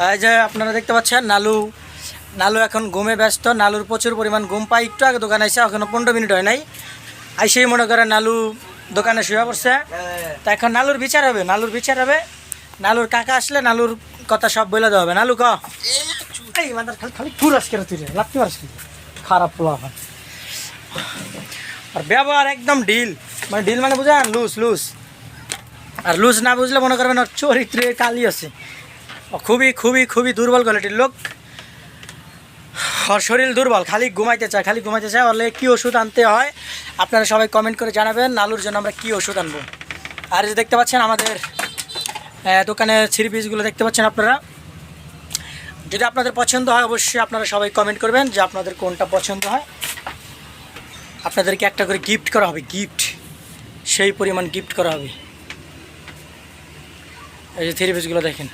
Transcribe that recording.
এই যে আপনারা দেখতে পাচ্ছেন নালু নালু এখন ঘুমে ব্যস্ত। নালুর প্রচুর পরিমাণ ঘুম পায়। একটু আগে দোকানে আসছে, এখনো 15 মিনিট হয় নাই। আইসেই মনে করেন নালু দোকানে শুয়ে পড়ছে। তা এখন নালুর বিচার হবে, নালুর বিচার হবে। নালুর কাকা আসলে নালুর কথা সব বলে দেওয়া হবে। নালু ক এই মাদার খালি খালি পুরাস করে তুই লাত্তি মারিস কি খারাপ পোলা হয়। আর ব্যবহার একদম ঢিল, মানে ঢিল মানে বুঝেন লুজ লুজ। আর লুজ না বুঝলে মনে করবেন ওর চরিত্রে কালি আছে। খুবই খুবই খুবই দুর্বল কোয়ালিটির লোক। ওর শরীর দুর্বল, খালি ঘুমাইতে চায়, খালি ঘুমাইতে চায়। বলে কী ওষুধ আনতে হয় আপনারা সবাই কমেন্ট করে জানাবেন, নালুর জন্য আমরা কী ওষুধ আনবো। আর যে দেখতে পাচ্ছেন আমাদের দোকানের থ্রি পিসগুলো দেখতে পাচ্ছেন আপনারা। যদি আপনাদের পছন্দ হয় অবশ্যই আপনারা সবাই কমেন্ট করবেন যে আপনাদের কোনটা পছন্দ হয়। আপনাদেরকে একটা করে গিফট করা হবে, গিফট সেই পরিমাণ গিফট করা হবে। এই যে থ্রি পিসগুলো দেখেন।